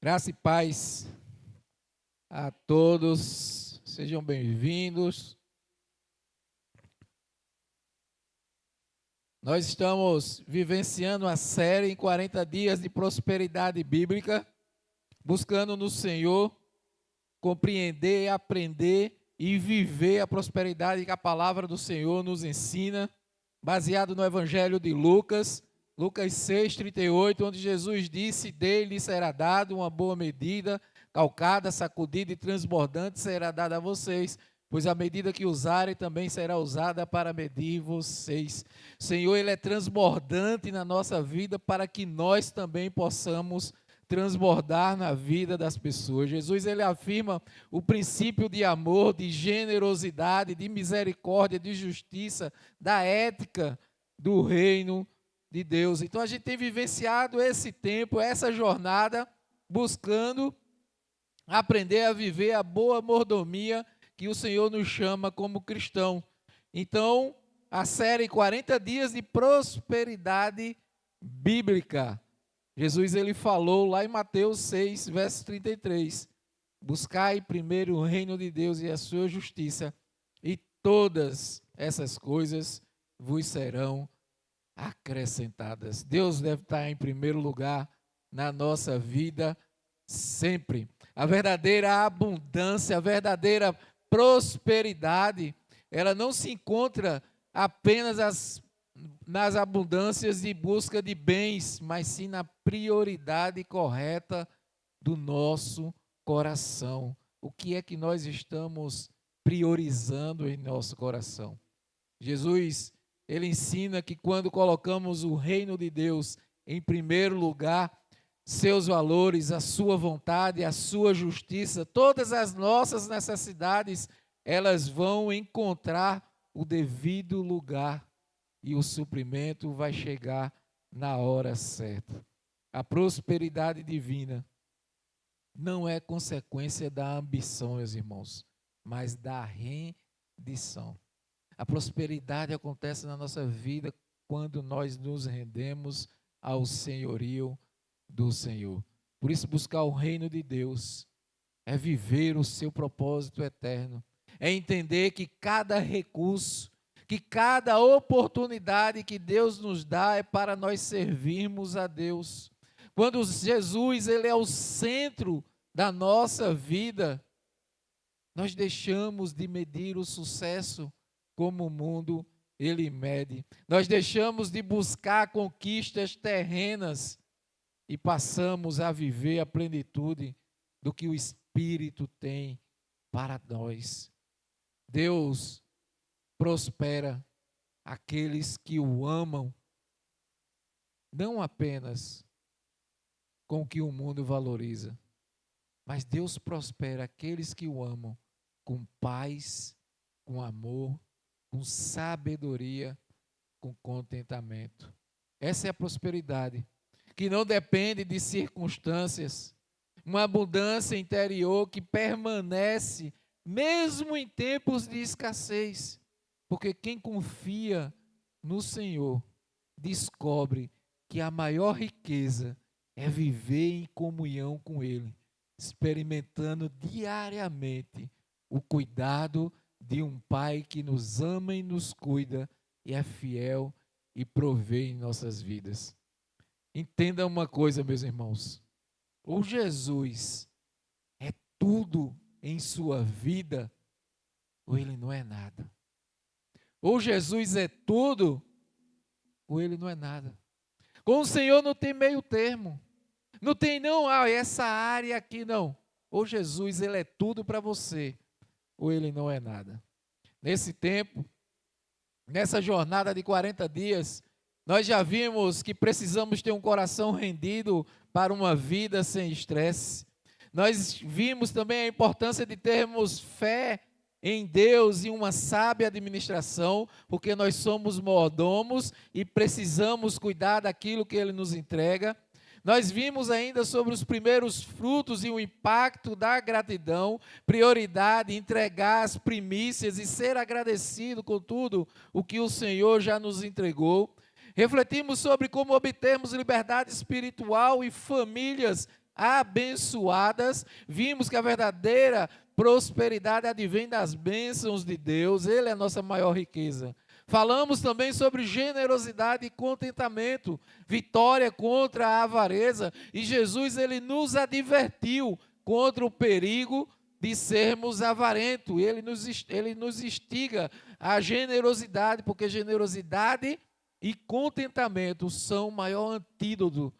Graça e paz a todos, sejam bem-vindos. Nós estamos vivenciando a série em 40 dias de prosperidade bíblica, buscando no Senhor compreender, aprender e viver a prosperidade que a palavra do Senhor nos ensina, baseado no Evangelho de Lucas 6:38, onde Jesus disse: dele será dado uma boa medida, calcada, sacudida e transbordante será dada a vocês, pois a medida que usarem também será usada para medir vocês. O Senhor, Ele é transbordante na nossa vida para que nós também possamos transbordar na vida das pessoas. Jesus, Ele afirma o princípio de amor, de generosidade, de misericórdia, de justiça, da ética do reino de Deus. Então a gente tem vivenciado esse tempo, essa jornada, buscando aprender a viver a boa mordomia que o Senhor nos chama como cristão. Então, a série 40 dias de prosperidade bíblica. Jesus, ele falou lá em Mateus 6, verso 33, buscai primeiro o reino de Deus e a sua justiça, e todas essas coisas vos serão acrescentadas. Deus deve estar em primeiro lugar na nossa vida sempre. A verdadeira abundância, a verdadeira prosperidade, ela não se encontra apenas nas abundâncias de busca de bens, mas sim na prioridade correta do nosso coração. O que é que nós estamos priorizando em nosso coração? Jesus, ele ensina que quando colocamos o reino de Deus em primeiro lugar, seus valores, a sua vontade, a sua justiça, todas as nossas necessidades, elas vão encontrar o devido lugar e o suprimento vai chegar na hora certa. A prosperidade divina não é consequência da ambição, meus irmãos, mas da rendição. A prosperidade acontece na nossa vida quando nós nos rendemos ao senhorio do Senhor. Por isso, buscar o reino de Deus é viver o seu propósito eterno, é entender que cada recurso, que cada oportunidade que Deus nos dá é para nós servirmos a Deus. Quando Jesus, ele é o centro da nossa vida, nós deixamos de medir o sucesso como o mundo ele mede. Nós deixamos de buscar conquistas terrenas e passamos a viver a plenitude do que o Espírito tem para nós. Deus prospera aqueles que o amam, não apenas com o que o mundo valoriza, mas Deus prospera aqueles que o amam com paz, com amor, com sabedoria, com contentamento. Essa é a prosperidade, que não depende de circunstâncias, uma abundância interior que permanece mesmo em tempos de escassez, porque quem confia no Senhor descobre que a maior riqueza é viver em comunhão com Ele, experimentando diariamente o cuidado de um Pai que nos ama e nos cuida e é fiel e provê em nossas vidas. Entenda uma coisa, meus irmãos, ou Jesus é tudo em sua vida, ou Ele não é nada. Ou Jesus é tudo, ou Ele não é nada. Com o Senhor não tem meio termo. Não tem essa área aqui não. Ou Jesus, Ele é tudo para você, ou Ele não é nada. Nesse tempo, nessa jornada de 40 dias, nós já vimos que precisamos ter um coração rendido para uma vida sem estresse. Nós vimos também a importância de termos fé em Deus e uma sábia administração, porque nós somos mordomos e precisamos cuidar daquilo que Ele nos entrega. Nós vimos ainda sobre os primeiros frutos e o impacto da gratidão, prioridade, entregar as primícias e ser agradecido com tudo o que o Senhor já nos entregou. Refletimos sobre como obtermos liberdade espiritual e famílias abençoadas. Vimos que a verdadeira prosperidade advém das bênçãos de Deus. Ele é a nossa maior riqueza. Falamos também sobre generosidade e contentamento, vitória contra a avareza. E Jesus, ele nos advertiu contra o perigo de sermos avarentos. Ele nos instiga à generosidade, porque generosidade e contentamento são o maior antídoto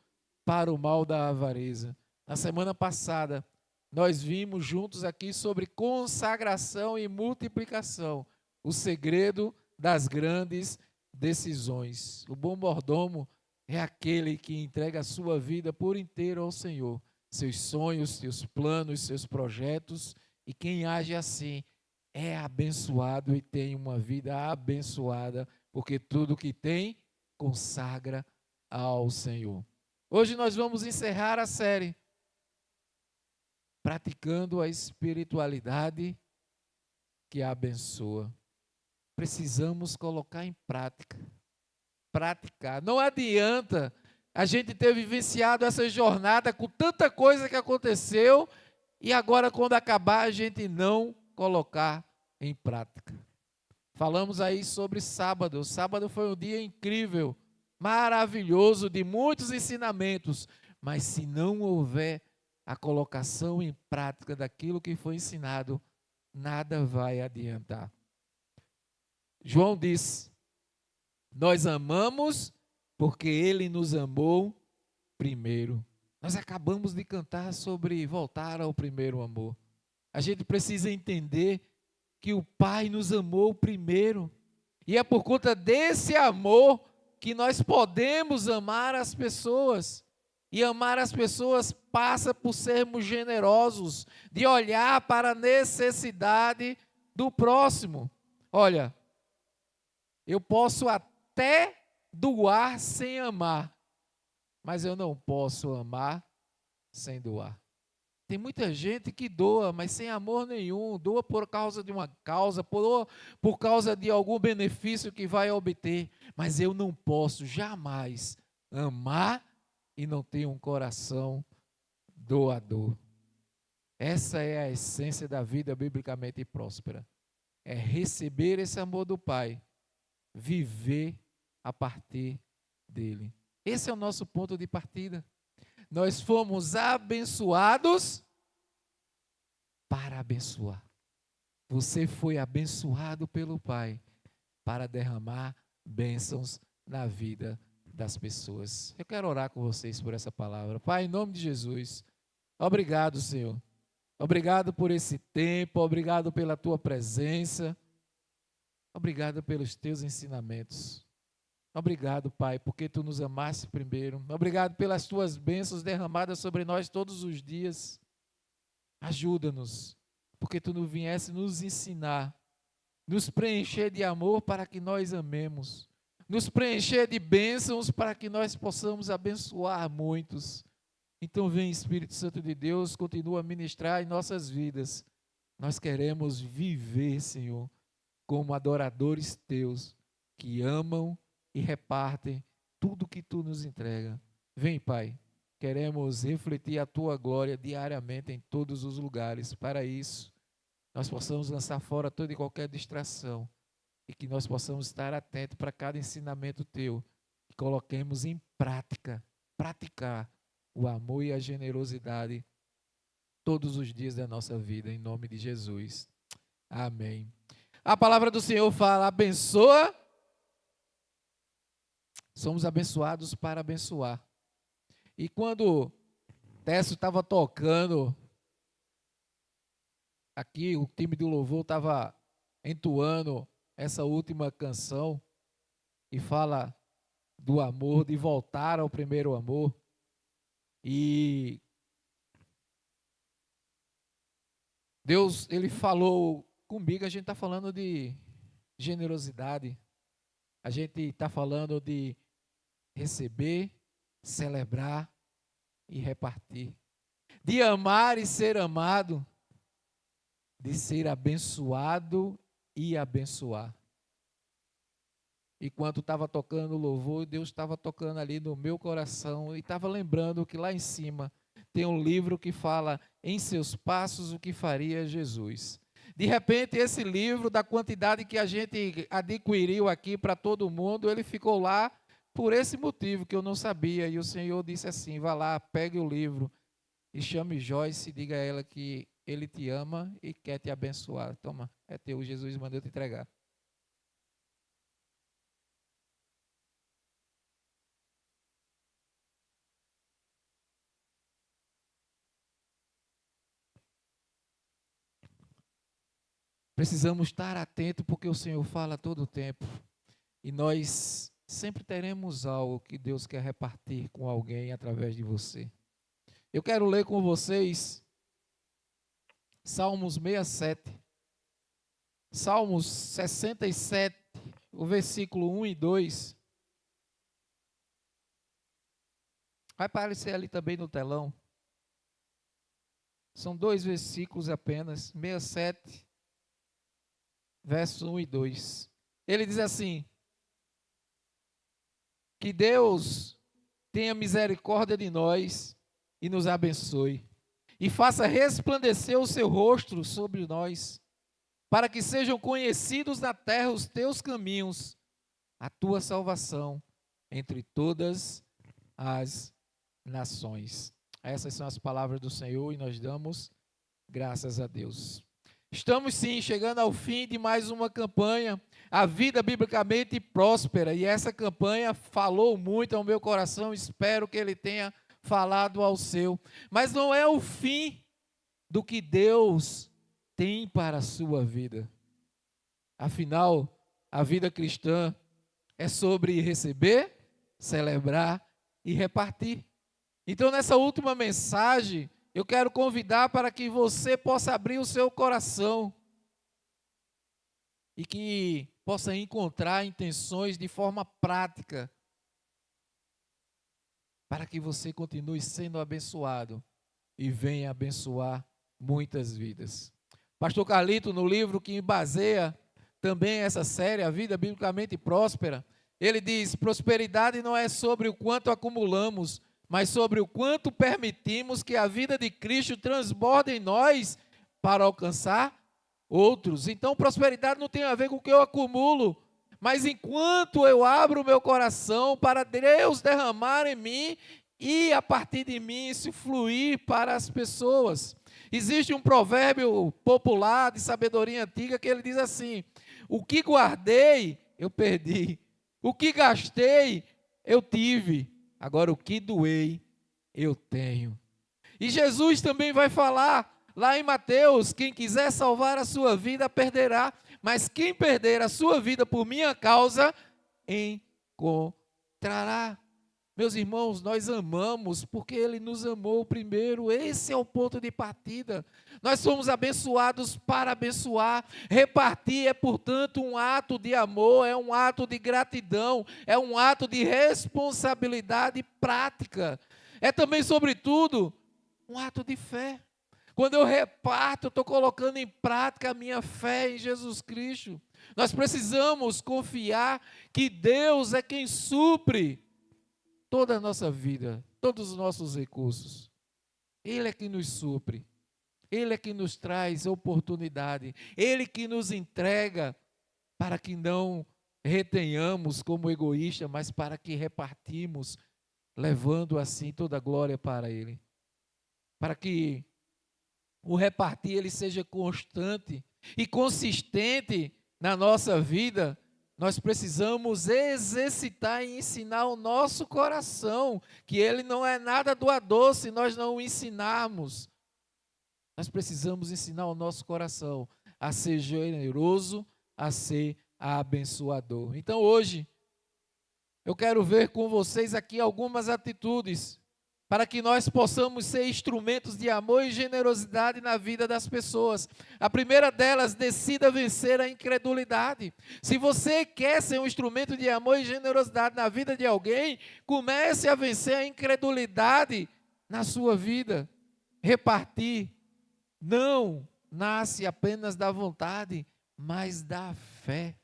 para o mal da avareza. Na semana passada, nós vimos juntos aqui sobre consagração e multiplicação, o segredo das grandes decisões. O bom mordomo é aquele que entrega a sua vida por inteiro ao Senhor, seus sonhos, seus planos, seus projetos, e quem age assim é abençoado e tem uma vida abençoada, porque tudo que tem consagra ao Senhor. Hoje nós vamos encerrar a série praticando a espiritualidade que abençoa. Precisamos colocar em prática, praticar. Não adianta a gente ter vivenciado essa jornada com tanta coisa que aconteceu e agora, quando acabar, a gente não colocar em prática. Falamos aí sobre sábado. O sábado foi um dia incrível, maravilhoso, de muitos ensinamentos, mas se não houver a colocação em prática daquilo que foi ensinado, nada vai adiantar. João diz: nós amamos porque ele nos amou primeiro. Nós acabamos de cantar sobre voltar ao primeiro amor. A gente precisa entender que o Pai nos amou primeiro. E é por conta desse amor que nós podemos amar as pessoas. E amar as pessoas passa por sermos generosos, de olhar para a necessidade do próximo. Olha, eu posso até doar sem amar, mas eu não posso amar sem doar. Tem muita gente que doa, mas sem amor nenhum, doa por causa de uma causa, por causa de algum benefício que vai obter, mas eu não posso jamais amar e não ter um coração doador. Essa é a essência da vida biblicamente próspera. É receber esse amor do Pai, viver a partir dele. Esse é o nosso ponto de partida. Nós fomos abençoados para abençoar. Você foi abençoado pelo Pai para derramar bênçãos na vida das pessoas. Eu quero orar com vocês por essa palavra. Pai, em nome de Jesus, obrigado, Senhor. Obrigado por esse tempo, obrigado pela tua presença. Obrigado pelos teus ensinamentos. Obrigado, Pai, porque tu nos amaste primeiro. Obrigado pelas tuas bênçãos derramadas sobre nós todos os dias. Ajuda-nos, porque tu nos viesse nos ensinar, nos preencher de amor para que nós amemos, nos preencher de bênçãos para que nós possamos abençoar muitos. Então vem, Espírito Santo de Deus, continua a ministrar em nossas vidas. Nós queremos viver, Senhor, como adoradores teus, que amam e repartem tudo que tu nos entrega. Vem, Pai, queremos refletir a tua glória diariamente em todos os lugares. Para isso, nós possamos lançar fora toda e qualquer distração e que nós possamos estar atentos para cada ensinamento teu e coloquemos em prática, praticar o amor e a generosidade todos os dias da nossa vida, em nome de Jesus. Amém. A palavra do Senhor fala: abençoa. Somos abençoados para abençoar. E quando Técio estava tocando, aqui o time do louvor estava entoando essa última canção, e fala do amor, de voltar ao primeiro amor. E Deus, ele falou comigo, a gente está falando de generosidade, a gente está falando de receber, celebrar e repartir, de amar e ser amado, de ser abençoado e abençoar. E quando estava tocando o louvor, Deus estava tocando ali no meu coração e estava lembrando que lá em cima tem um livro que fala Em Seus Passos o que faria Jesus. De repente, esse livro, da quantidade que a gente adquiriu aqui para todo mundo, ele ficou lá por esse motivo que eu não sabia. E o Senhor disse assim: vá lá, pegue o livro e chame Joyce e diga a ela que Ele te ama e quer te abençoar. Toma, é teu, Jesus mandou te entregar. Precisamos estar atentos porque o Senhor fala todo o tempo. E nós sempre teremos algo que Deus quer repartir com alguém através de você. Eu quero ler com vocês Salmos 67. Salmos 67, o versículo 1 e 2. Vai aparecer ali também no telão. São 2 versículos apenas, 67, versos 1 e 2. Ele diz assim: que Deus tenha misericórdia de nós e nos abençoe, e faça resplandecer o seu rosto sobre nós, para que sejam conhecidos na terra os teus caminhos, a tua salvação entre todas as nações. Essas são as palavras do Senhor e nós damos graças a Deus. Estamos sim chegando ao fim de mais uma campanha, a vida biblicamente próspera, e essa campanha falou muito ao meu coração, espero que ele tenha falado ao seu, mas não é o fim do que Deus tem para a sua vida. Afinal, a vida cristã é sobre receber, celebrar e repartir. Então, nessa última mensagem, eu quero convidar para que você possa abrir o seu coração e que possa encontrar intenções de forma prática para que você continue sendo abençoado e venha abençoar muitas vidas. Pastor Carlito, no livro que baseia também essa série, A Vida Biblicamente Próspera, ele diz: prosperidade não é sobre o quanto acumulamos, mas sobre o quanto permitimos que a vida de Cristo transborde em nós para alcançar outros. Então, prosperidade não tem a ver com o que eu acumulo, mas enquanto eu abro o meu coração para Deus derramar em mim e a partir de mim isso fluir para as pessoas. Existe um provérbio popular de sabedoria antiga que ele diz assim: o que guardei, eu perdi. O que gastei, eu tive. Agora, o que doei, eu tenho. E Jesus também vai falar lá em Mateus: quem quiser salvar a sua vida, perderá. Mas quem perder a sua vida por minha causa, encontrará. Meus irmãos, nós amamos porque Ele nos amou primeiro. Esse é o ponto de partida. Nós somos abençoados para abençoar. Repartir é, portanto, um ato de amor, é um ato de gratidão, é um ato de responsabilidade prática. É também, sobretudo, um ato de fé. Quando eu reparto, eu estou colocando em prática a minha fé em Jesus Cristo. Nós precisamos confiar que Deus é quem supre toda a nossa vida, todos os nossos recursos. Ele é quem nos supre. Ele é quem nos traz oportunidade. Ele que nos entrega para que não retenhamos como egoísta, mas para que repartimos, levando assim toda a glória para Ele. Para que o repartir ele seja constante e consistente na nossa vida, nós precisamos exercitar e ensinar o nosso coração, que ele não é nada doador se nós não o ensinarmos. Nós precisamos ensinar o nosso coração a ser generoso, a ser abençoador. Então hoje, eu quero ver com vocês aqui algumas atitudes para que nós possamos ser instrumentos de amor e generosidade na vida das pessoas. A primeira delas, decida vencer a incredulidade. Se você quer ser um instrumento de amor e generosidade na vida de alguém, comece a vencer a incredulidade na sua vida. Repartir não nasce apenas da vontade, mas da fé.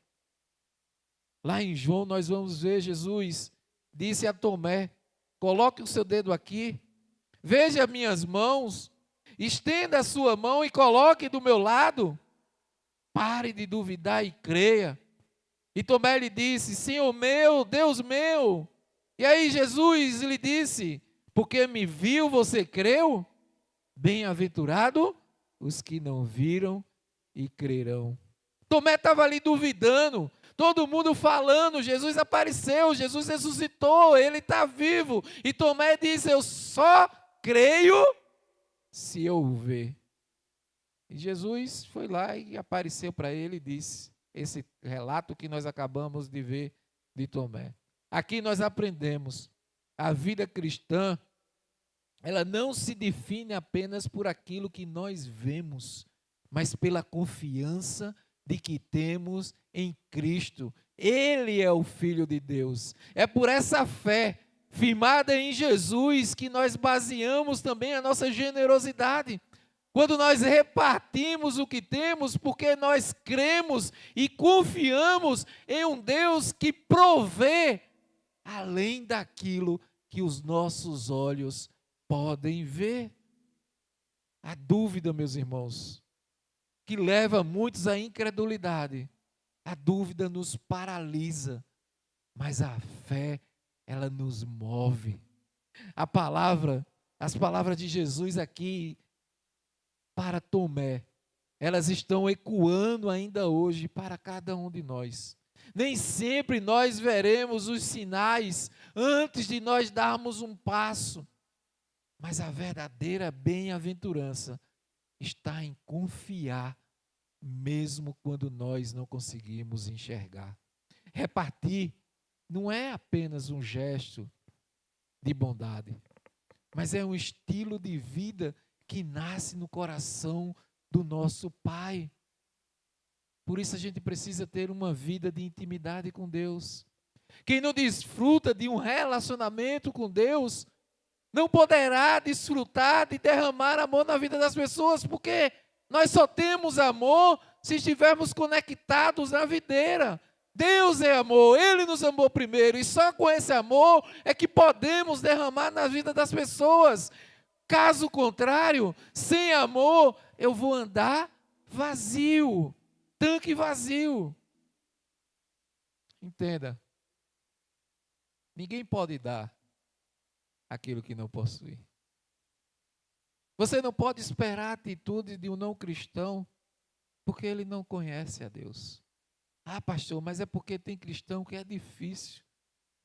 Lá em João nós vamos ver Jesus disse a Tomé: coloque o seu dedo aqui, Veja minhas mãos, estenda a sua mão e coloque do meu lado. Pare de duvidar e creia. E Tomé lhe disse: Senhor meu, Deus meu. E aí Jesus lhe disse: porque me viu, você creu? Bem-aventurado os que não viram e crerão. Tomé estava ali duvidando, todo mundo falando, Jesus apareceu, Jesus ressuscitou, ele está vivo. E Tomé disse: eu só creio se eu o ver. E Jesus foi lá e apareceu para ele e disse, esse relato que nós acabamos de ver de Tomé. Aqui nós aprendemos, a vida cristã, ela não se define apenas por aquilo que nós vemos, mas pela confiança de que temos em Cristo. Ele é o Filho de Deus. É por essa fé firmada em Jesus que nós baseamos também a nossa generosidade. Quando nós repartimos o que temos, porque nós cremos e confiamos em um Deus que provê além daquilo que os nossos olhos podem ver. A dúvida, meus irmãos, que leva muitos à incredulidade. A dúvida nos paralisa, mas a fé, ela nos move. As palavras de Jesus aqui para Tomé, elas estão ecoando ainda hoje para cada um de nós. Nem sempre nós veremos os sinais antes de nós darmos um passo, mas a verdadeira bem-aventurança está em confiar, mesmo quando nós não conseguimos enxergar. Repartir não é apenas um gesto de bondade, mas é um estilo de vida que nasce no coração do nosso Pai. Por isso a gente precisa ter uma vida de intimidade com Deus. Quem não desfruta de um relacionamento com Deus, não poderá desfrutar de derramar amor na vida das pessoas, porque nós só temos amor se estivermos conectados na videira. Deus é amor, Ele nos amou primeiro, e só com esse amor é que podemos derramar na vida das pessoas. Caso contrário, sem amor, eu vou andar vazio, tanque vazio. Entenda, ninguém pode dar aquilo que não possui. Você não pode esperar a atitude de um não cristão, porque ele não conhece a Deus. Ah, pastor, mas é porque tem cristão que é difícil.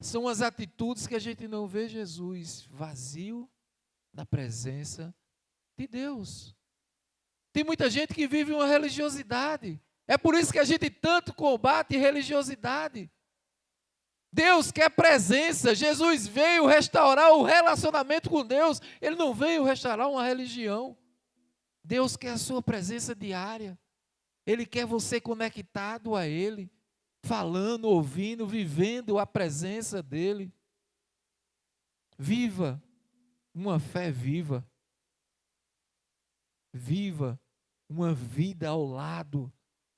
São as atitudes que a gente não vê Jesus, vazio da presença de Deus. Tem muita gente que vive uma religiosidade. É por isso que a gente tanto combate religiosidade. Deus quer presença. Jesus veio restaurar o relacionamento com Deus. Ele não veio restaurar uma religião. Deus quer a sua presença diária. Ele quer você conectado a Ele, falando, ouvindo, vivendo a presença dEle. Viva uma fé viva. Viva uma vida ao lado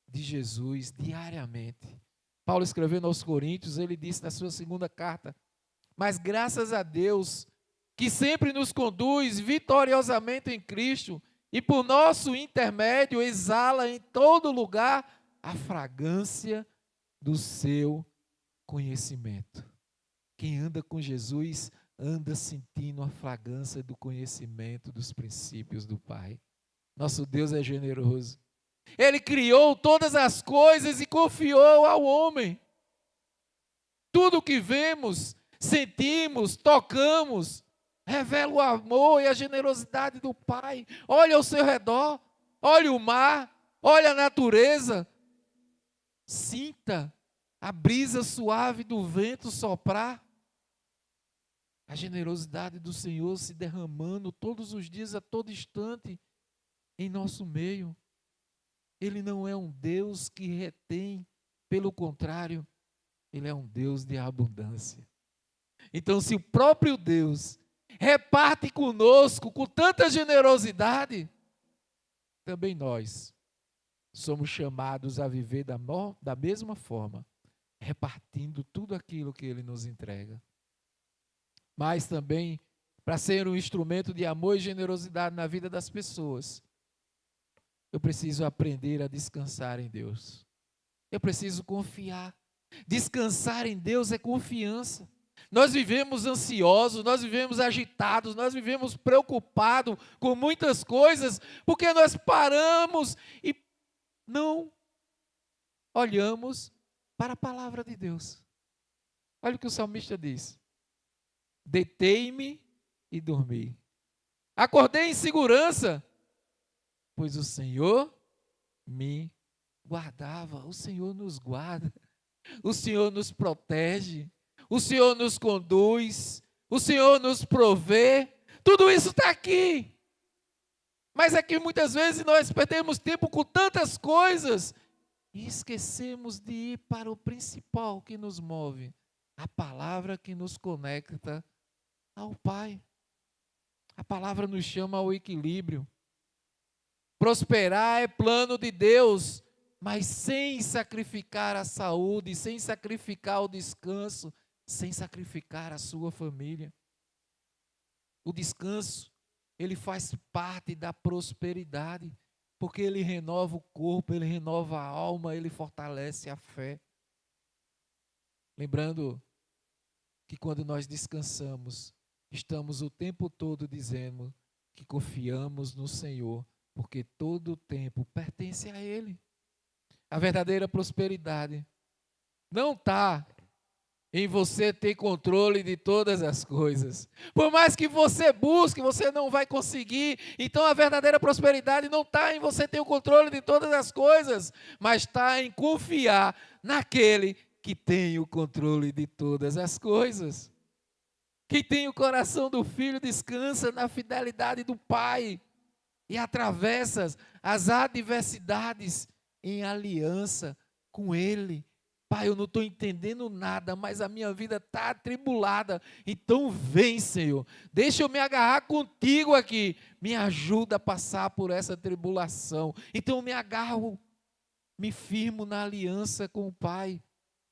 de Jesus diariamente. Paulo escrevendo aos Coríntios, ele disse na sua segunda carta: mas graças a Deus, que sempre nos conduz vitoriosamente em Cristo, e por nosso intermédio exala em todo lugar a fragrância do seu conhecimento. Quem anda com Jesus, anda sentindo a fragrância do conhecimento dos princípios do Pai. Nosso Deus é generoso. Ele criou todas as coisas e confiou ao homem. Tudo o que vemos, sentimos, tocamos, revela o amor e a generosidade do Pai. Olha ao seu redor, olha o mar, olha a natureza. Sinta a brisa suave do vento soprar. A generosidade do Senhor se derramando todos os dias, a todo instante, em nosso meio. Ele não é um Deus que retém, pelo contrário, Ele é um Deus de abundância. Então, se o próprio Deus reparte conosco com tanta generosidade, também nós somos chamados a viver da mesma forma, repartindo tudo aquilo que Ele nos entrega. Mas também para ser um instrumento de amor e generosidade na vida das pessoas, eu preciso aprender a descansar em Deus. Eu preciso confiar. Descansar em Deus é confiança. Nós vivemos ansiosos, nós vivemos agitados, nós vivemos preocupados com muitas coisas, porque nós paramos e não olhamos para a palavra de Deus. Olha o que o salmista diz: deitei-me e dormi. Acordei em segurança, pois o Senhor me guardava. O Senhor nos guarda, o Senhor nos protege, o Senhor nos conduz, o Senhor nos provê. Tudo isso está aqui. Mas é que muitas vezes nós perdemos tempo com tantas coisas e esquecemos de ir para o principal que nos move, a palavra que nos conecta ao Pai. A palavra nos chama ao equilíbrio. Prosperar é plano de Deus, mas sem sacrificar a saúde, sem sacrificar o descanso, sem sacrificar a sua família. O descanso, ele faz parte da prosperidade, porque ele renova o corpo, ele renova a alma, ele fortalece a fé. Lembrando que quando nós descansamos, estamos o tempo todo dizendo que confiamos no Senhor, porque todo o tempo pertence a Ele. A verdadeira prosperidade não está em você ter controle de todas as coisas. Por mais que você busque, você não vai conseguir. Então a verdadeira prosperidade não está em você ter o controle de todas as coisas, mas está em confiar naquele que tem o controle de todas as coisas. Quem tem o coração do filho descansa na fidelidade do Pai e atravessa as adversidades em aliança com Ele. Pai, eu não estou entendendo nada, mas a minha vida está atribulada. Então vem, Senhor, deixa eu me agarrar contigo aqui. Me ajuda a passar por essa tribulação. Então eu me agarro, me firmo na aliança com o Pai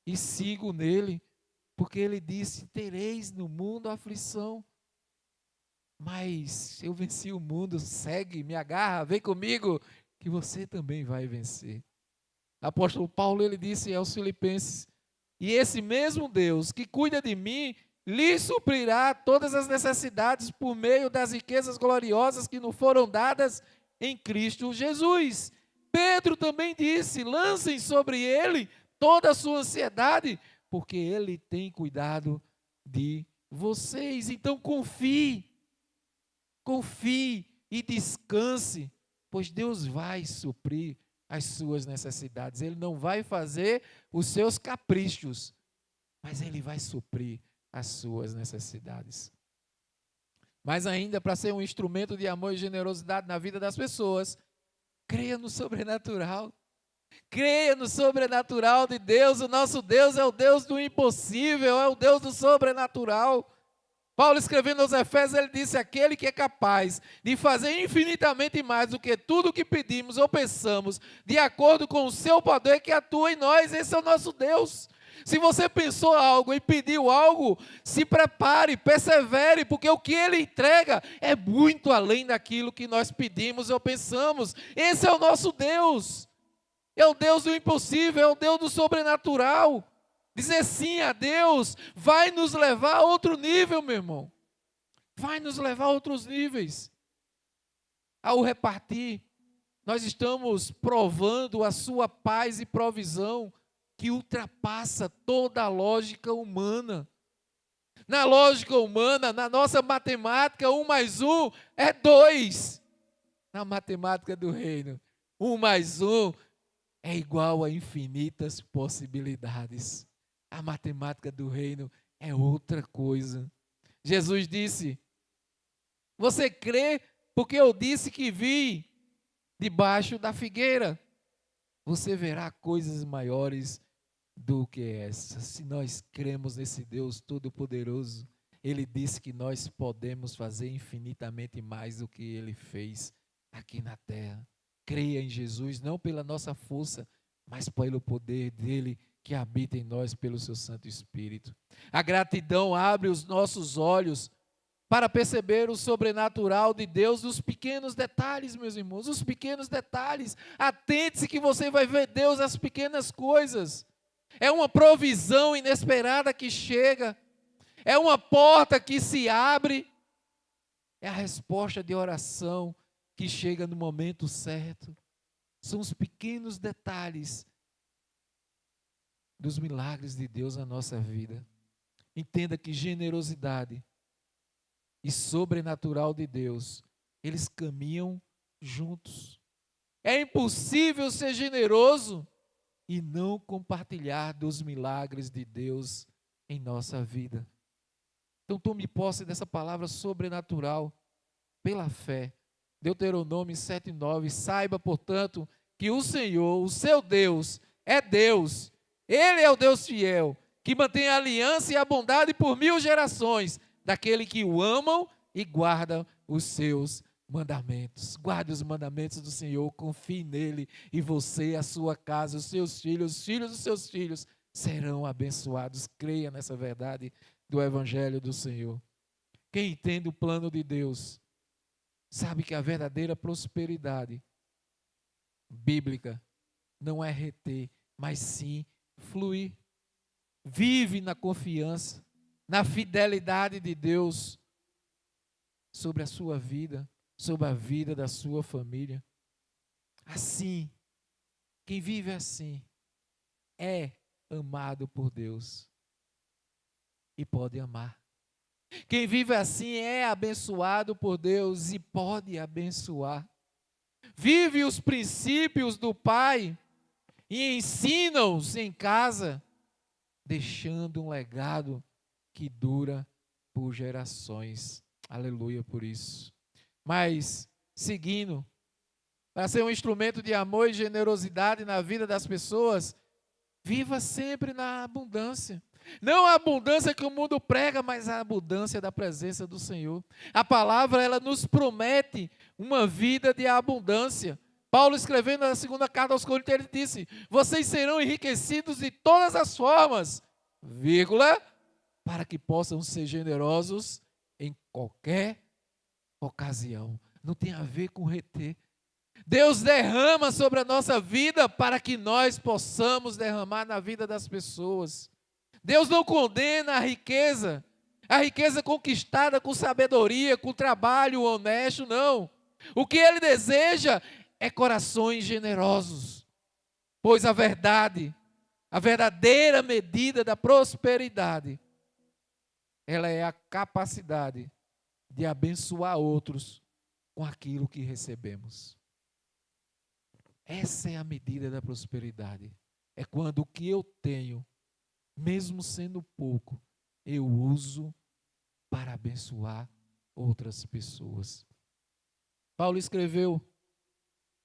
e sigo nele. Porque Ele disse, tereis no mundo aflição. Mas eu venci o mundo, segue, me agarra, vem comigo, que você também vai vencer. Apóstolo Paulo, ele disse aos Filipenses, e esse mesmo Deus que cuida de mim, lhe suprirá todas as necessidades por meio das riquezas gloriosas que nos foram dadas em Cristo Jesus. Pedro também disse, lancem sobre ele toda a sua ansiedade, porque Ele tem cuidado de vocês. Então confie e descanse, pois Deus vai suprir as suas necessidades. Ele não vai fazer os seus caprichos, mas Ele vai suprir as suas necessidades. Mas ainda, para ser um instrumento de amor e generosidade na vida das pessoas, creia no sobrenatural. Creia no sobrenatural de Deus. O nosso Deus é o Deus do impossível, é o Deus do sobrenatural. Paulo, escrevendo aos Efésios, ele disse, aquele que é capaz de fazer infinitamente mais do que tudo o que pedimos ou pensamos, de acordo com o seu poder que atua em nós. Esse é o nosso Deus. Se você pensou algo e pediu algo, se prepare, persevere, porque o que Ele entrega é muito além daquilo que nós pedimos ou pensamos. Esse é o nosso Deus. É o Deus do impossível, é o Deus do sobrenatural. Dizer sim a Deus vai nos levar a outro nível, meu irmão. Vai nos levar a outros níveis. Ao repartir, nós estamos provando a sua paz e provisão que ultrapassa toda a lógica humana. Na lógica humana, na nossa matemática, 1 mais 1 é 2. Na matemática do reino, 1 mais 1 é igual a infinitas possibilidades. A matemática do reino é outra coisa. Jesus disse, você crê porque eu disse que vi debaixo da figueira? Você verá coisas maiores do que essa. Se nós cremos nesse Deus Todo-Poderoso, Ele disse que nós podemos fazer infinitamente mais do que Ele fez aqui na terra. Creia em Jesus, não pela nossa força, mas pelo poder dEle que habita em nós pelo seu Santo Espírito. A gratidão abre os nossos olhos para perceber o sobrenatural de Deus nos pequenos detalhes, meus irmãos, os pequenos detalhes. Atente-se que você vai ver Deus nas pequenas coisas. É uma provisão inesperada que chega, é uma porta que se abre, é a resposta de oração que chega no momento certo. São os pequenos detalhes dos milagres de Deus na nossa vida. Entenda que generosidade e sobrenatural de Deus, eles caminham juntos. É impossível ser generoso e não compartilhar dos milagres de Deus em nossa vida. Então tome posse dessa palavra sobrenatural pela fé. Deuteronômio 7:9, saiba, portanto, que o Senhor, o seu Deus, é Deus. Ele é o Deus fiel, que mantém a aliança e a bondade por 1000 gerações, daquele que o amam e guardam os seus mandamentos. Guarde os mandamentos do Senhor, confie nele, e você, a sua casa, os seus filhos, os filhos dos seus filhos, serão abençoados. Creia nessa verdade do Evangelho do Senhor. Quem entende o plano de Deus, sabe que a verdadeira prosperidade bíblica não é reter, mas sim fluir. Vive na confiança, na fidelidade de Deus sobre a sua vida, sobre a vida da sua família. Assim, quem vive assim é amado por Deus e pode amar. Quem vive assim é abençoado por Deus e pode abençoar. Vive os princípios do Pai e ensina-os em casa, deixando um legado que dura por gerações. Aleluia por isso. Mas, seguindo, para ser um instrumento de amor e generosidade na vida das pessoas, viva sempre na abundância. Não a abundância que o mundo prega, mas a abundância da presença do Senhor. A palavra, ela nos promete uma vida de abundância. Paulo, escrevendo na segunda carta aos Coríntios, ele disse: vocês serão enriquecidos de todas as formas, vírgula, para que possam ser generosos em qualquer ocasião. Não tem a ver com reter. Deus derrama sobre a nossa vida para que nós possamos derramar na vida das pessoas. Deus não condena a riqueza conquistada com sabedoria, com trabalho honesto, não. O que Ele deseja é corações generosos, pois a verdade, a verdadeira medida da prosperidade, ela é a capacidade de abençoar outros com aquilo que recebemos. Essa é a medida da prosperidade. É quando o que eu tenho, mesmo sendo pouco, eu uso para abençoar outras pessoas. Paulo escreveu: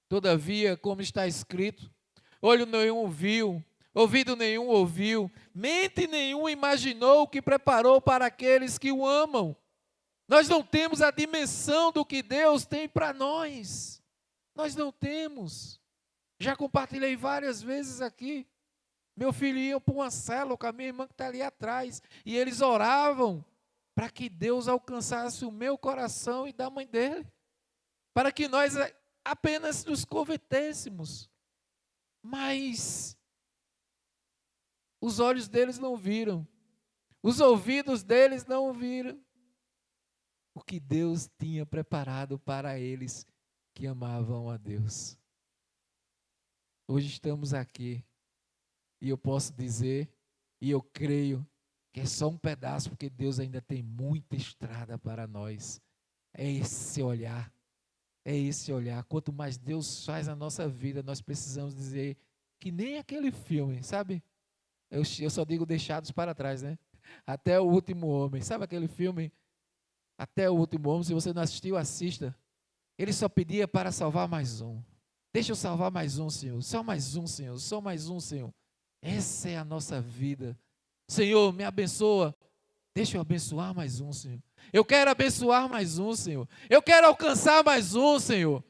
todavia, como está escrito, olho nenhum viu, ouvido nenhum ouviu, mente nenhum imaginou o que preparou para aqueles que o amam. Nós não temos a dimensão do que Deus tem para nós. Nós não temos. Já compartilhei várias vezes aqui. Meu filho ia para uma célula com a minha irmã que está ali atrás, e eles oravam para que Deus alcançasse o meu coração e da mãe dele, para que nós apenas nos convertêssemos. Mas os olhos deles não viram, os ouvidos deles não ouviram o que Deus tinha preparado para eles que amavam a Deus. Hoje estamos aqui e eu posso dizer, e eu creio, que é só um pedaço, porque Deus ainda tem muita estrada para nós. É esse olhar. É esse olhar. Quanto mais Deus faz na nossa vida, nós precisamos dizer que nem aquele filme, sabe? Eu só digo deixados para trás, né? Até o Último Homem. Sabe aquele filme? Até o Último Homem. Se você não assistiu, assista. Ele só pedia para salvar mais um. Deixa eu salvar mais um, Senhor. Só mais um, Senhor. Só mais um, Senhor. Essa é a nossa vida. Senhor, me abençoa. Deixa eu abençoar mais um, Senhor. Eu quero abençoar mais um, Senhor. Eu quero alcançar mais um, Senhor.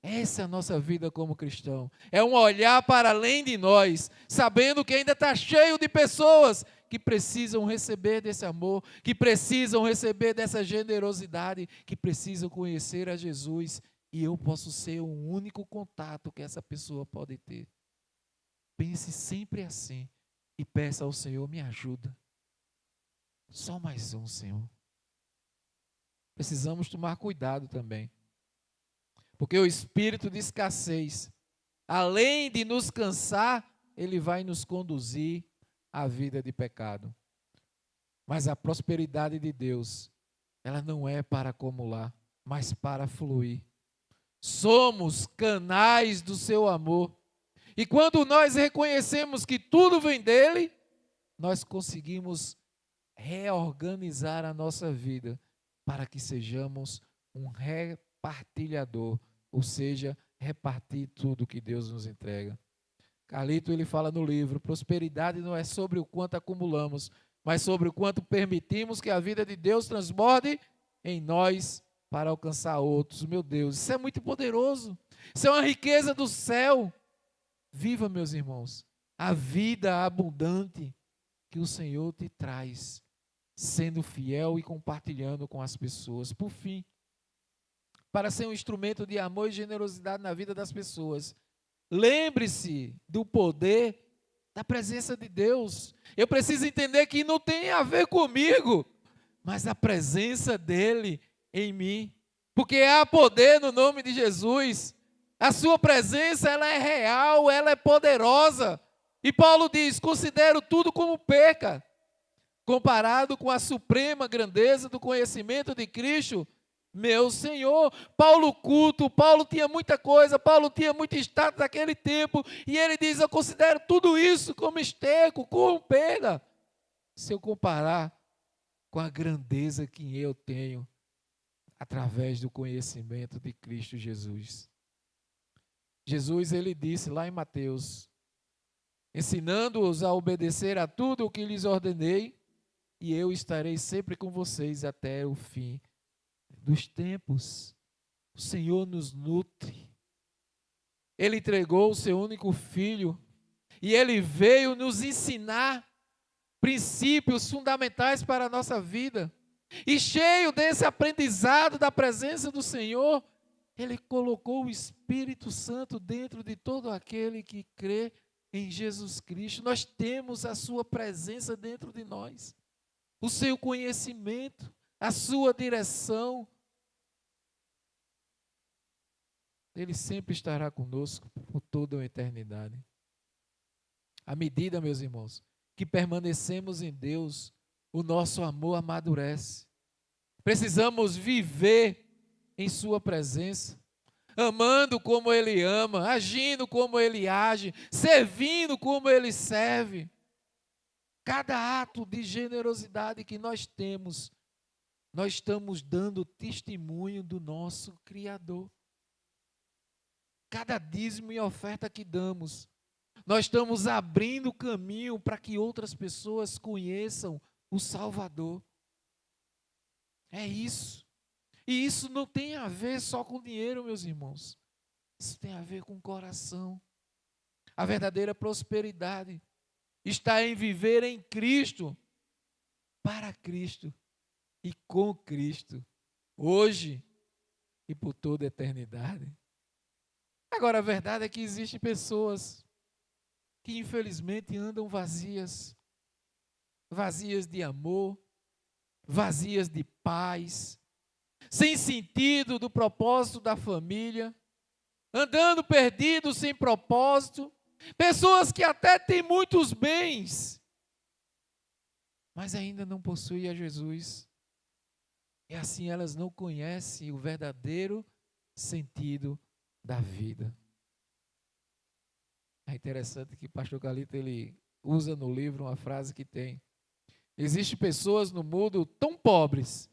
Essa é a nossa vida como cristão. É um olhar para além de nós, sabendo que ainda está cheio de pessoas que precisam receber desse amor, que precisam receber dessa generosidade, que precisam conhecer a Jesus, e eu posso ser o único contato que essa pessoa pode ter. Pense sempre assim e peça ao Senhor, me ajuda. Só mais um, Senhor. Precisamos tomar cuidado também, porque o espírito de escassez, além de nos cansar, ele vai nos conduzir à vida de pecado. Mas a prosperidade de Deus, ela não é para acumular, mas para fluir. Somos canais do seu amor. E quando nós reconhecemos que tudo vem dele, nós conseguimos reorganizar a nossa vida para que sejamos um repartilhador, ou seja, repartir tudo que Deus nos entrega. Carlito, ele fala no livro, prosperidade não é sobre o quanto acumulamos, mas sobre o quanto permitimos que a vida de Deus transborde em nós para alcançar outros. Meu Deus, isso é muito poderoso. Isso é uma riqueza do céu. Viva, meus irmãos, a vida abundante que o Senhor te traz, sendo fiel e compartilhando com as pessoas. Por fim, para ser um instrumento de amor e generosidade na vida das pessoas, lembre-se do poder da presença de Deus. Eu preciso entender que não tem a ver comigo, mas a presença dele em mim. Porque há poder no nome de Jesus. A sua presença, ela é real, ela é poderosa. E Paulo diz, considero tudo como perca, comparado com a suprema grandeza do conhecimento de Cristo, meu Senhor. Paulo culto, Paulo tinha muita coisa, Paulo tinha muito status naquele tempo, e ele diz, eu considero tudo isso como esterco, como perda, se eu comparar com a grandeza que eu tenho, através do conhecimento de Cristo Jesus. Jesus, ele disse lá em Mateus, ensinando-os a obedecer a tudo o que lhes ordenei, e eu estarei sempre com vocês até o fim dos tempos. O Senhor nos nutre. Ele entregou o seu único filho e ele veio nos ensinar princípios fundamentais para a nossa vida. E cheio desse aprendizado da presença do Senhor, ele colocou o Espírito Santo dentro de todo aquele que crê em Jesus Cristo. Nós temos a sua presença dentro de nós, o seu conhecimento, a sua direção. Ele sempre estará conosco por toda a eternidade. À medida, meus irmãos, que permanecemos em Deus, o nosso amor amadurece. Precisamos viver em sua presença, amando como Ele ama, agindo como Ele age, servindo como Ele serve. Cada ato de generosidade que nós temos, nós estamos dando testemunho do nosso Criador. Cada dízimo e oferta que damos, nós estamos abrindo caminho para que outras pessoas conheçam o Salvador. É isso. E isso não tem a ver só com dinheiro, meus irmãos. Isso tem a ver com o coração. A verdadeira prosperidade está em viver em Cristo, para Cristo e com Cristo, hoje e por toda a eternidade. Agora, a verdade é que existem pessoas que infelizmente andam vazias, vazias de amor, vazias de paz, sem sentido do propósito da família, andando perdidos sem propósito, pessoas que até têm muitos bens, mas ainda não possuem a Jesus. E assim elas não conhecem o verdadeiro sentido da vida. É interessante que o pastor Carlito, ele usa no livro uma frase que tem: existem pessoas no mundo tão pobres,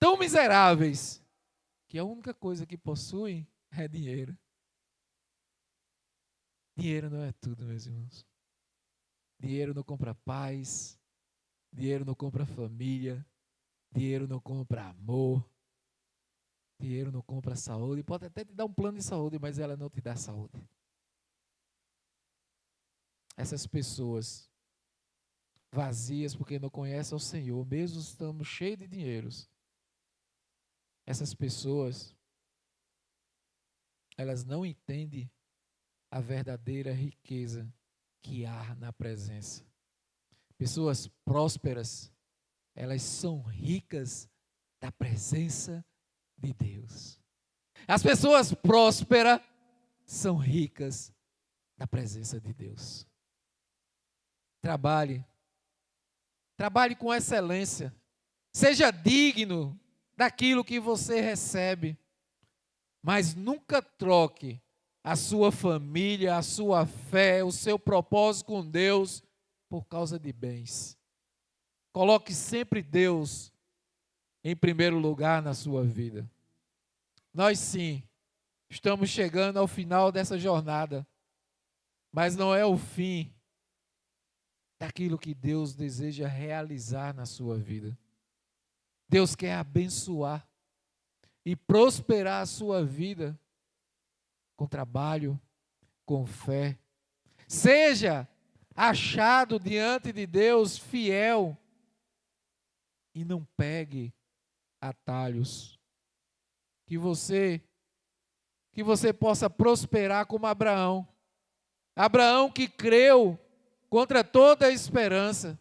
tão miseráveis, que a única coisa que possuem é dinheiro. Dinheiro não é tudo, meus irmãos. Dinheiro não compra paz, dinheiro não compra família, dinheiro não compra amor, dinheiro não compra saúde. Pode até te dar um plano de saúde, mas ela não te dá saúde. Essas pessoas vazias porque não conhecem o Senhor, mesmo estamos cheios de dinheiros. Essas pessoas, elas não entendem a verdadeira riqueza que há na presença. Pessoas prósperas, elas são ricas da presença de Deus. As pessoas prósperas são ricas da presença de Deus. Trabalhe com excelência. Seja digno daquilo que você recebe. Mas nunca troque a sua família, a sua fé, o seu propósito com Deus por causa de bens. Coloque sempre Deus em primeiro lugar na sua vida. Nós sim, estamos chegando ao final dessa jornada, mas não é o fim daquilo que Deus deseja realizar na sua vida. Deus quer abençoar e prosperar a sua vida com trabalho, com fé. Seja achado diante de Deus fiel e não pegue atalhos. Que você possa prosperar como Abraão. Abraão que creu contra toda a esperança.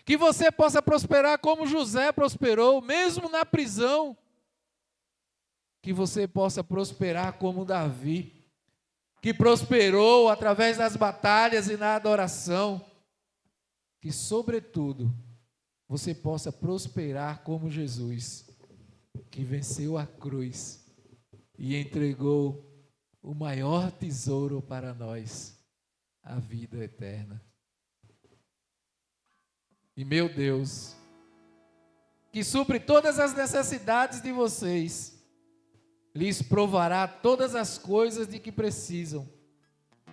Que você possa prosperar como José prosperou, mesmo na prisão. Que você possa prosperar como Davi, que prosperou através das batalhas e na adoração. Que, sobretudo, você possa prosperar como Jesus, que venceu a cruz e entregou o maior tesouro para nós, a vida eterna. E meu Deus, que supre todas as necessidades de vocês, lhes provará todas as coisas de que precisam,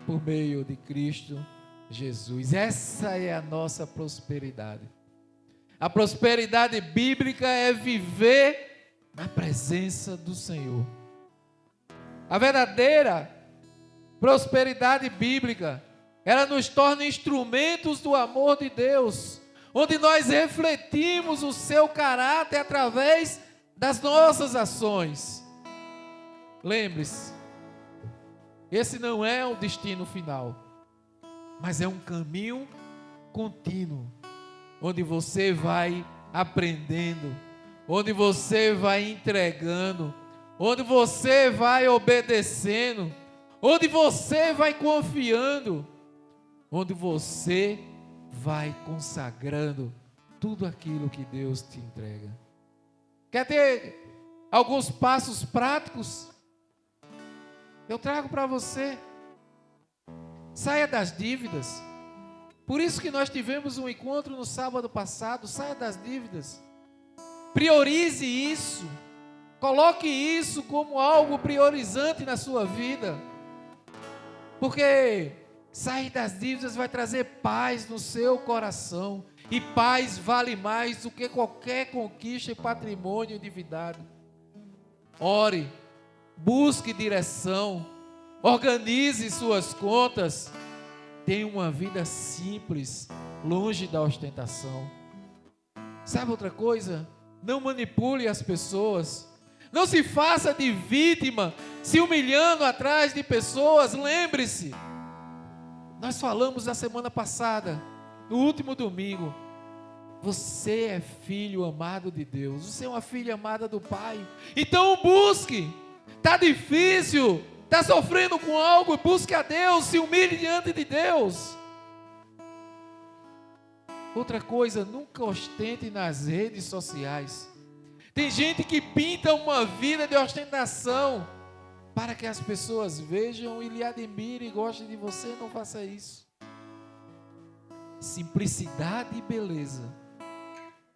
por meio de Cristo Jesus. Essa é a nossa prosperidade. A prosperidade bíblica é viver na presença do Senhor. A verdadeira prosperidade bíblica, ela nos torna instrumentos do amor de Deus, onde nós refletimos o seu caráter através das nossas ações. Lembre-se, esse não é o destino final, mas é um caminho contínuo, onde você vai aprendendo, onde você vai entregando, onde você vai obedecendo, onde você vai confiando, onde você vai consagrando tudo aquilo que Deus te entrega. Quer ter alguns passos práticos? Eu trago para você. Saia das dívidas. Por isso que nós tivemos um encontro no sábado passado. Saia das dívidas. Priorize isso. Coloque isso como algo priorizante na sua vida. Porque sair das dívidas vai trazer paz no seu coração. E paz vale mais do que qualquer conquista e patrimônio endividado. Ore. Busque direção, organize suas contas, tenha uma vida simples, longe da ostentação. Sabe outra coisa? Não manipule as pessoas, não se faça de vítima, se humilhando atrás de pessoas. Lembre-se, nós falamos na semana passada, no último domingo, você é filho amado de Deus, você é uma filha amada do Pai, então busque. Está difícil, está sofrendo com algo, busque a Deus, se humilhe diante de Deus. Outra coisa, nunca ostente nas redes sociais. Tem gente que pinta uma vida de ostentação para que as pessoas vejam e lhe admirem e gostem de você. Não faça isso. Simplicidade e beleza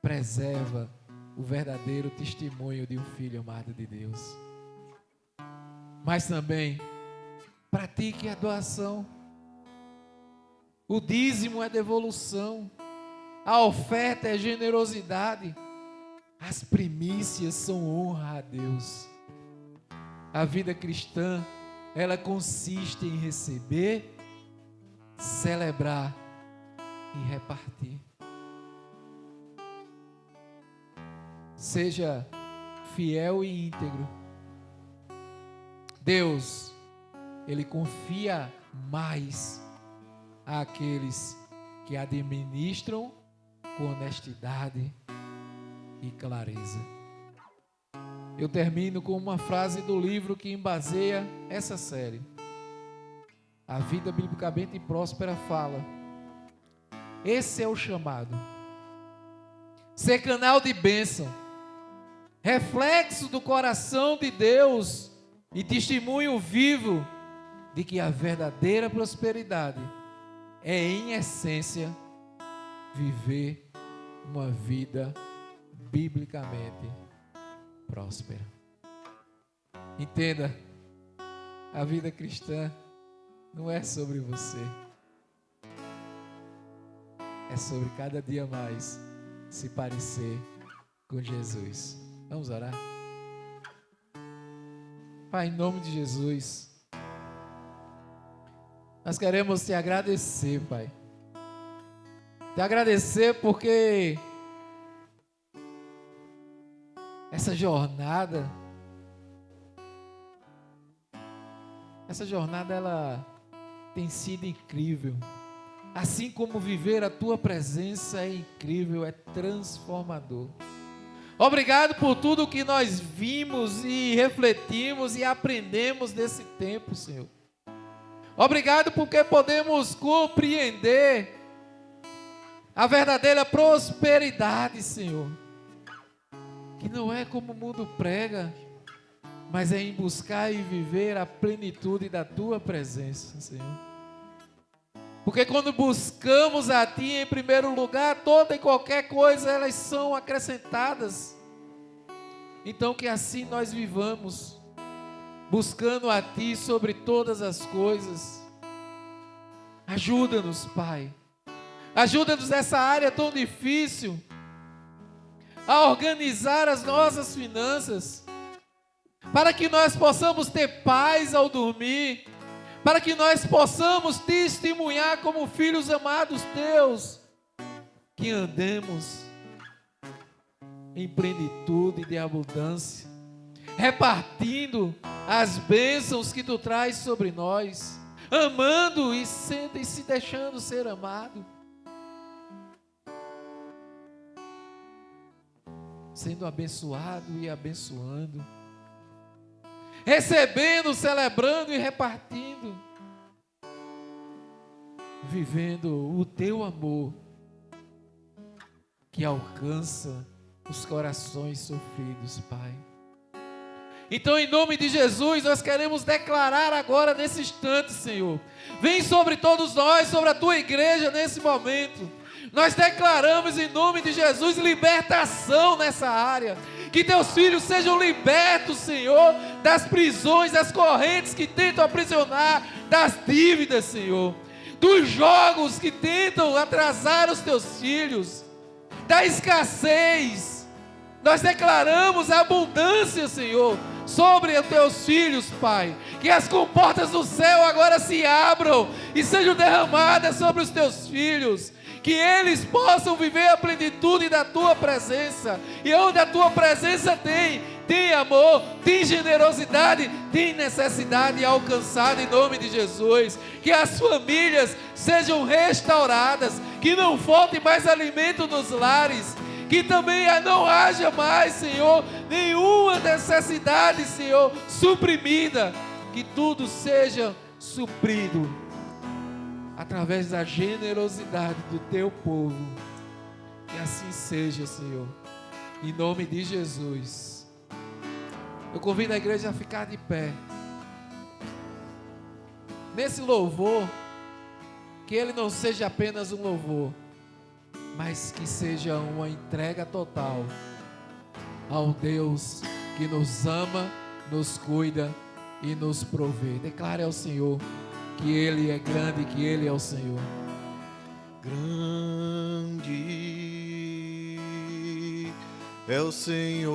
preserva o verdadeiro testemunho de um filho amado de Deus. Mas também pratique a doação. O dízimo é devolução. A oferta é generosidade. As primícias são honra a Deus. A vida cristã, ela consiste em receber, celebrar e repartir. seja fiel e íntegro. Deus, Ele confia mais àqueles que administram com honestidade e clareza. Eu termino com uma frase do livro que embaseia essa série. A Vida Biblicamente Próspera fala: esse é o chamado. Ser canal de bênção, reflexo do coração de Deus e testemunho vivo de que a verdadeira prosperidade é, em essência, viver uma vida biblicamente próspera. Entenda, a vida cristã não é sobre você, é sobre cada dia mais se parecer com Jesus. Vamos orar? Pai, em nome de Jesus, nós queremos te agradecer, Pai. Te agradecer porque essa jornada ela tem sido incrível. Assim como viver a tua presença é incrível, é transformador. Obrigado por tudo que nós vimos e refletimos e aprendemos nesse tempo, Senhor. Obrigado porque podemos compreender a verdadeira prosperidade, Senhor. Que não é como o mundo prega, mas é em buscar e viver a plenitude da tua presença, Senhor. Porque quando buscamos a Ti em primeiro lugar, toda e qualquer coisa elas são acrescentadas. Então que assim nós vivamos, buscando a Ti sobre todas as coisas. Ajuda-nos, Pai. Ajuda-nos nessa área tão difícil, a organizar as nossas finanças, para que nós possamos ter paz ao dormir, para que nós possamos testemunhar como filhos amados Teus, que andemos em plenitude de abundância, repartindo as bênçãos que Tu traz sobre nós, amando e se deixando ser amado, sendo abençoado e abençoando, recebendo, celebrando e repartindo, vivendo o Teu amor que alcança os corações sofridos, Pai. Então, em nome de Jesus, nós queremos declarar agora nesse instante, Senhor, vem sobre todos nós, sobre a Tua igreja nesse momento. Nós declaramos em nome de Jesus libertação nessa área. Que Teus filhos sejam libertos, Senhor, das prisões, das correntes que tentam aprisionar, das dívidas, Senhor, dos jogos que tentam atrasar os Teus filhos, da escassez. Nós declaramos a abundância, Senhor, sobre os Teus filhos, Pai. Que as comportas do céu agora se abram e sejam derramadas sobre os Teus filhos. Que eles possam viver a plenitude da Tua presença. E onde a Tua presença tem amor, tem generosidade, tem necessidade alcançada em nome de Jesus. Que as famílias sejam restauradas, que não falte mais alimento nos lares, que também não haja mais, Senhor, nenhuma necessidade, Senhor, suprimida. Que tudo seja suprido através da generosidade do Teu povo. Que assim seja, Senhor, em nome de Jesus. Eu convido a igreja a ficar de pé nesse louvor, que ele não seja apenas um louvor, mas que seja uma entrega total ao Deus que nos ama, nos cuida e nos provê. Declare ao Senhor que Ele é grande, que Ele é o Senhor. Grande é o Senhor,